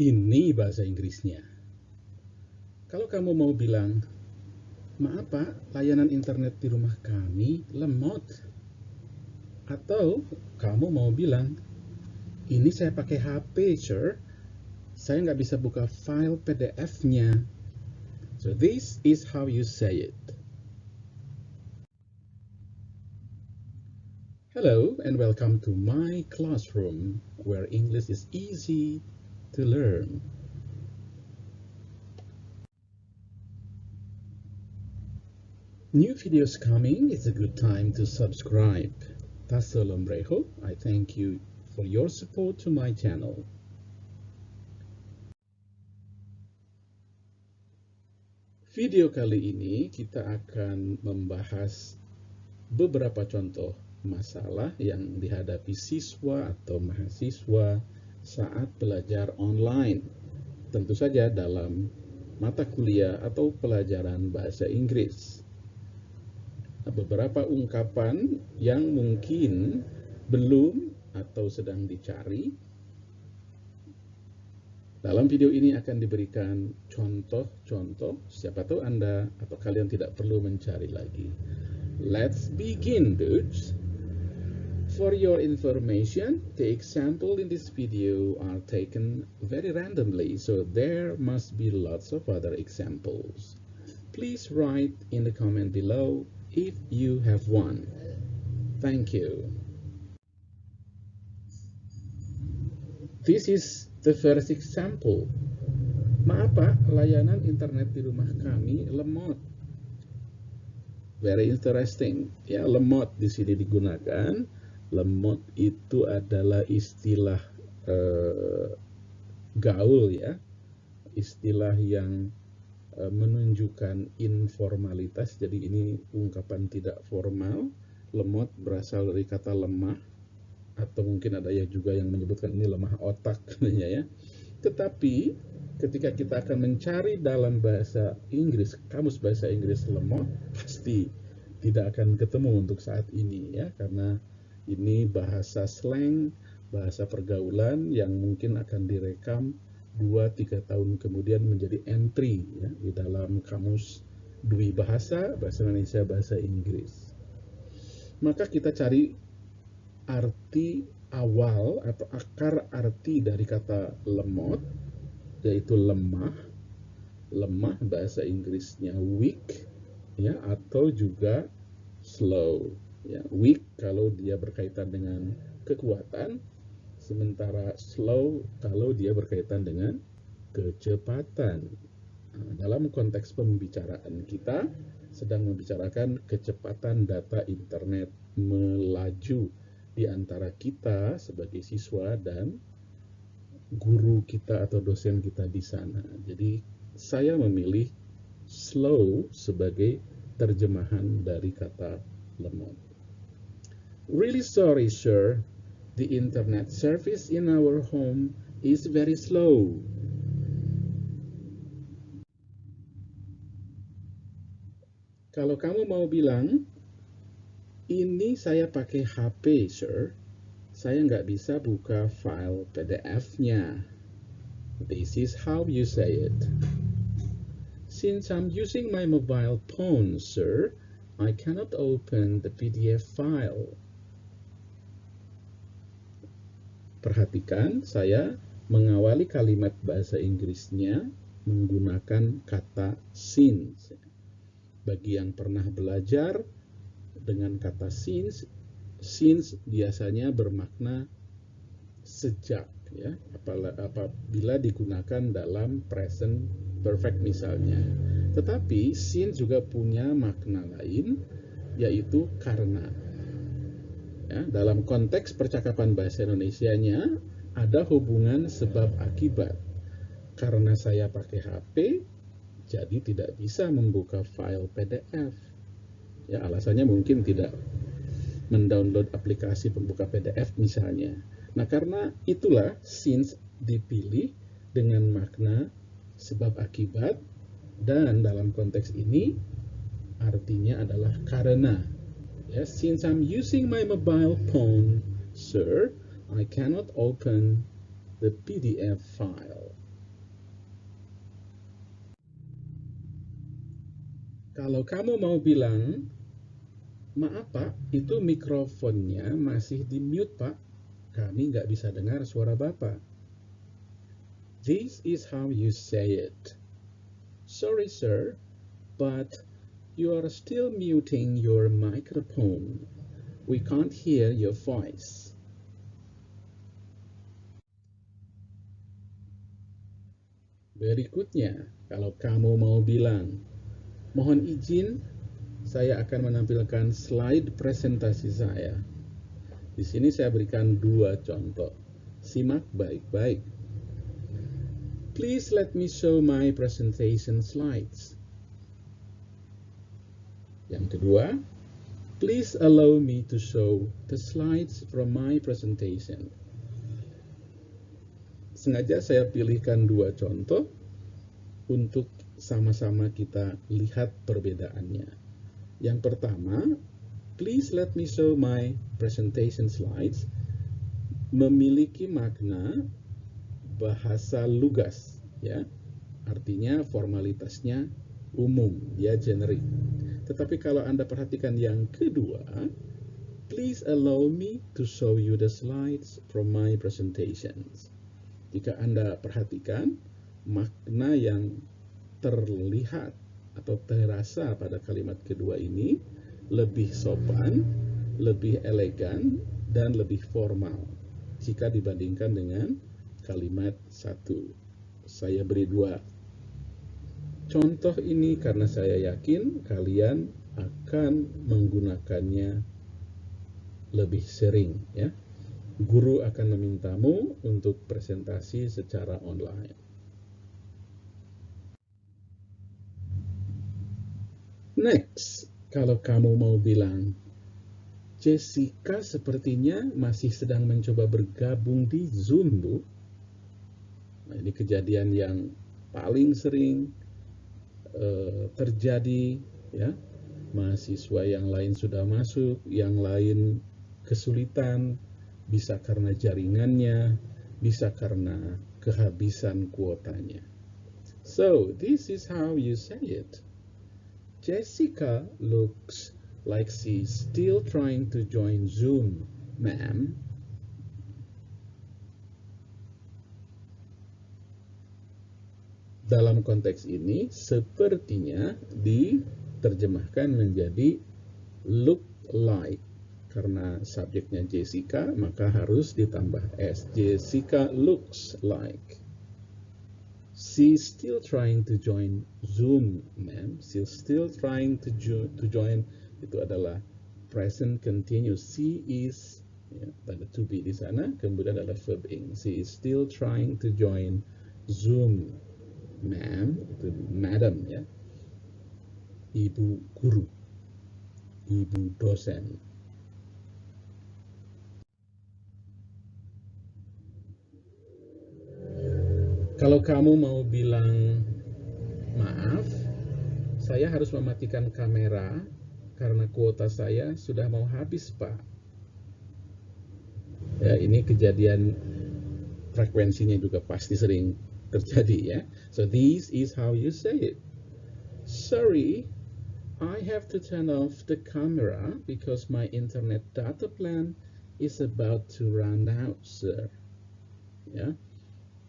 Ini bahasa Inggrisnya. Kalau kamu mau bilang, maaf Pak, layanan internet di rumah kami lemot. Atau kamu mau bilang, ini saya pakai HP, sir. Saya nggak bisa buka file PDF-nya. So this is how you say it. Hello and welcome to my classroom, where English is easy to learn. New videos coming, it's a good time to subscribe. Tassalombrejo, I thank you for your support to my channel. Video kali ini kita akan membahas beberapa contoh masalah yang dihadapi siswa atau mahasiswa saat belajar online. Tentu saja dalam mata kuliah atau pelajaran bahasa Inggris. Beberapa ungkapan yang mungkin belum atau sedang dicari. Dalam video ini akan diberikan contoh-contoh, siapa tahu Anda atau kalian tidak perlu mencari lagi. Let's begin, dudes. For your information, the example in this video are taken very randomly, so there must be lots of other examples. Please write in the comment below if you have one. Thank you. This is the first example. Maaf Pak, layanan internet di rumah kami lemot. Very interesting. Ya, lemot di sini digunakan. Lemot itu adalah istilah gaul ya. Istilah yang menunjukkan informalitas. Jadi ini ungkapan tidak formal. Lemot berasal dari kata lemah. Atau mungkin ada ya juga yang menyebutkan ini lemah otak ya. Tetapi ketika kita akan mencari dalam bahasa Inggris, kamus bahasa Inggris lemot, pasti tidak akan ketemu untuk saat ini ya, karena ini bahasa slang, bahasa pergaulan yang mungkin akan direkam 2-3 tahun kemudian menjadi entry ya, di dalam kamus dwi bahasa Indonesia, bahasa Inggris. Maka kita cari arti awal atau akar arti dari kata lemot, yaitu lemah. Lemah bahasa Inggrisnya weak ya, atau juga slow ya. Weak kalau dia berkaitan dengan kekuatan, sementara slow kalau dia berkaitan dengan kecepatan. Nah, dalam konteks pembicaraan kita sedang membicarakan kecepatan data internet melaju di antara kita sebagai siswa dan guru kita atau dosen kita di sana. Jadi saya memilih slow sebagai terjemahan dari kata lemot. Really sorry, sir. The internet service in our home is very slow. Kalau kamu mau bilang, ini saya pakai HP, sir. Saya nggak bisa buka file PDF-nya. This is how you say it. Since I'm using my mobile phone, sir, I cannot open the PDF file. Perhatikan, saya mengawali kalimat bahasa Inggrisnya menggunakan kata since. Bagi yang pernah belajar, dengan kata since biasanya bermakna sejak ya, apabila digunakan dalam present perfect misalnya. Tetapi since juga punya makna lain, yaitu karena. Ya, dalam konteks percakapan bahasa Indonesianya ada hubungan sebab akibat. Karena saya pakai HP, jadi tidak bisa membuka file PDF. Ya, alasannya mungkin tidak mendownload aplikasi pembuka PDF misalnya. Nah, karena itulah since dipilih dengan makna sebab akibat, dan dalam konteks ini artinya adalah karena. Ya, since I'm using my mobile phone, sir, I cannot open the PDF file. Kalau kamu mau bilang, maaf Pak, itu mikrofonnya masih di mute Pak. Kami nggak bisa dengar suara Bapak. This is how you say it. Sorry sir, but you are still muting your microphone. We can't hear your voice. Berikutnya, kalau kamu mau bilang, mohon izin, saya akan menampilkan slide presentasi saya. Di sini saya berikan dua contoh. Simak baik-baik. Please let me show my presentation slides. Yang kedua, please allow me to show the slides from my presentation. Sengaja saya pilihkan dua contoh untuk sama-sama kita lihat perbedaannya. Yang pertama, please let me show my presentation slides memiliki makna bahasa lugas, ya. Artinya formalitasnya umum, ya, generik. Tetapi kalau Anda perhatikan yang kedua, please allow me to show you the slides from my presentations. Jika Anda perhatikan, makna yang terlihat atau terasa pada kalimat kedua ini lebih sopan, lebih elegan, dan lebih formal jika dibandingkan dengan kalimat satu. Saya beri dua contoh ini karena saya yakin kalian akan menggunakannya lebih sering, ya. Guru akan memintamu untuk presentasi secara online. Next, kalau kamu mau bilang, Jessica sepertinya masih sedang mencoba bergabung di Zoom, Bu. Nah, ini kejadian yang paling sering terjadi, ya. Mahasiswa yang lain sudah masuk, yang lain kesulitan, bisa karena jaringannya, bisa karena kehabisan kuotanya. So, this is how you say it. Jessica looks like she's still trying to join Zoom, ma'am. Dalam konteks ini, sepertinya diterjemahkan menjadi look like. Karena subjeknya Jessica, maka harus ditambah S. Jessica looks like. She's still trying to join Zoom, ma'am. She's still trying to join. Itu adalah present continuous. She is, ya, ada to be di sana, kemudian ada verb ing. She is still trying to join Zoom, ma'am. Itu madam, ya. Ibu guru, ibu dosen. Kalau kamu mau bilang, maaf, saya harus mematikan kamera karena kuota saya sudah mau habis, Pak. Ya, ini kejadian frekuensinya juga pasti sering terjadi, ya. So this is how you say it. Sorry, I have to turn off the camera because my internet data plan is about to run out, sir. Ya.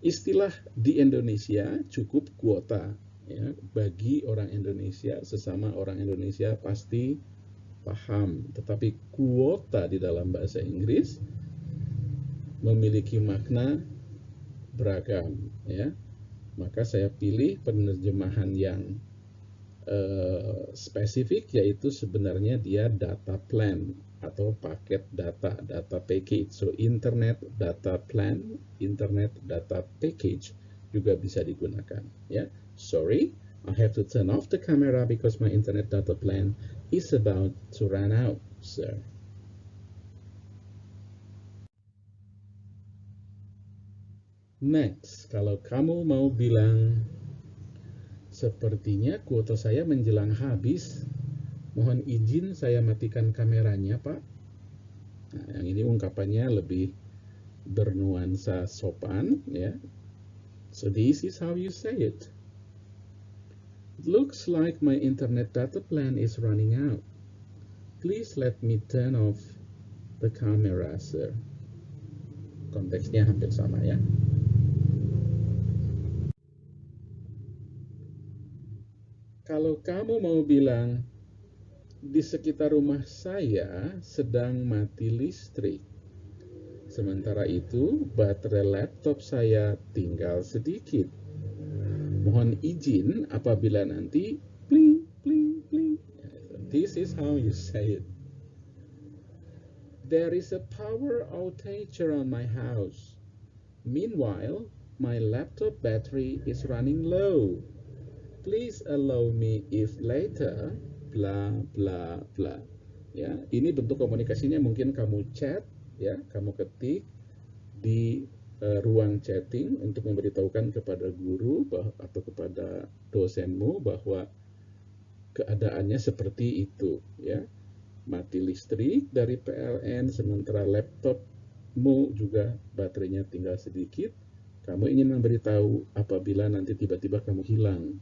Istilah di Indonesia cukup kuota, ya. Bagi orang Indonesia, sesama orang Indonesia pasti paham. Tetapi kuota di dalam bahasa Inggris memiliki makna beragam, ya. Maka saya pilih penerjemahan yang spesifik, yaitu sebenarnya dia data plan atau paket data package. So internet data plan, internet data package juga bisa digunakan, ya. Sorry, I have to turn off the camera because my internet data plan is about to run out, sir. Next, kalau kamu mau bilang, sepertinya kuota saya menjelang habis, mohon izin saya matikan kameranya, Pak. Nah, yang ini ungkapannya lebih bernuansa sopan, ya. So this is how you say it. Looks like my internet data plan is running out. Please let me turn off the camera, sir. Konteksnya hampir sama ya. Kalau kamu mau bilang, di sekitar rumah saya sedang mati listrik. Sementara itu, baterai laptop saya tinggal sedikit. Mohon izin apabila nanti pling, pling, pling. This is how you say it. There is a power outage around my house. Meanwhile, my laptop battery is running low. Please allow me if later, bla bla bla. Ya, ini bentuk komunikasinya mungkin kamu chat, ya, kamu ketik di ruang chatting untuk memberitahukan kepada guru atau kepada dosenmu bahwa keadaannya seperti itu, ya. Mati listrik dari PLN, sementara laptopmu juga baterainya tinggal sedikit. Kamu ingin memberitahu apabila nanti tiba-tiba kamu hilang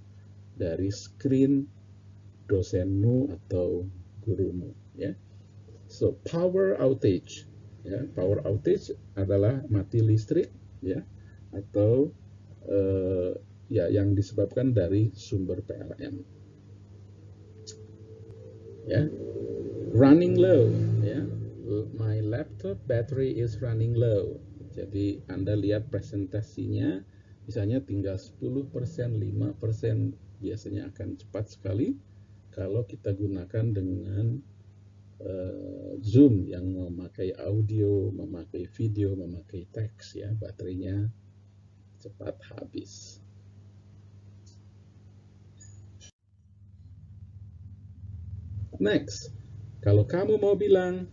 dari screen dosenmu atau gurumu, ya. So power outage, ya, power outage adalah mati listrik, ya, atau ya yang disebabkan dari sumber PLN, ya. Running low, ya, my laptop battery is running low. Jadi Anda lihat presentasinya, misalnya tinggal 10%, 5%, biasanya akan cepat sekali kalau kita gunakan dengan Zoom yang memakai audio, memakai video, memakai teks, ya, baterainya cepat habis. Next, kalau kamu mau bilang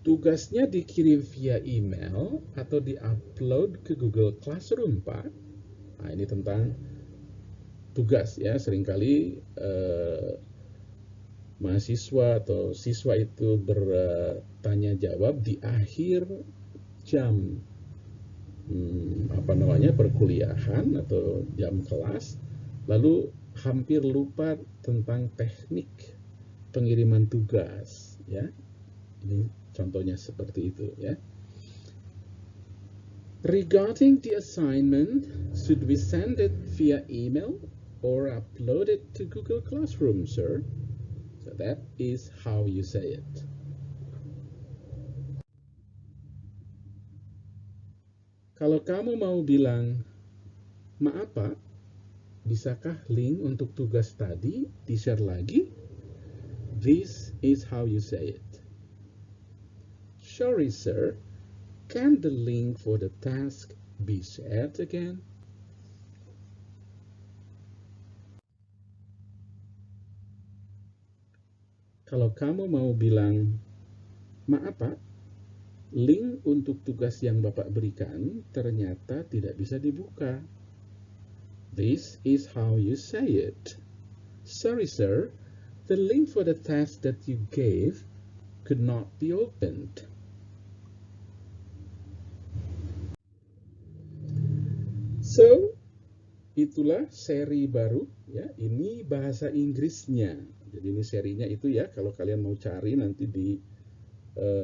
tugasnya dikirim via email atau diupload ke Google Classroom, Pak. Nah, ini tentang tugas, ya. Seringkali mahasiswa atau siswa itu bertanya jawab di akhir jam perkuliahan atau jam kelas, lalu hampir lupa tentang teknik pengiriman tugas, ya. Ini contohnya seperti itu, ya. Regarding the assignment, should we send it via email or upload it to Google Classroom, sir? So that is how you say it. Kalau kamu mau bilang, maaf Pak, bisakah link untuk tugas tadi di-share lagi? This is how you say it. Sorry sir, can the link for the task be shared again? Kalau kamu mau bilang, maaf Pak, link untuk tugas yang Bapak berikan ternyata tidak bisa dibuka. This is how you say it. Sorry sir, the link for the task that you gave could not be opened. So, itulah seri baru, ya. Ini bahasa Inggrisnya. Jadi ini serinya itu, ya. Kalau kalian mau cari nanti di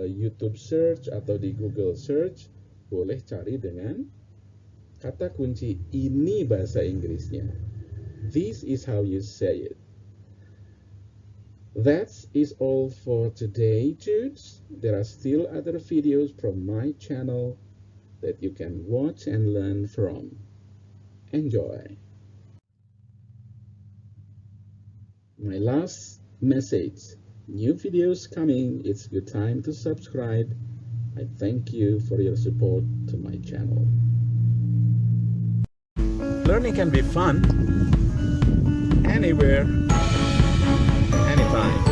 YouTube search atau di Google search, boleh cari dengan kata kunci ini bahasa Inggrisnya. This is how you say it. That is all for today, dudes. There are still other videos from my channel that you can watch and learn from. Enjoy. My last message. New videos coming. It's good time to subscribe. I thank you for your support to my channel. Learning can be fun anywhere, anytime.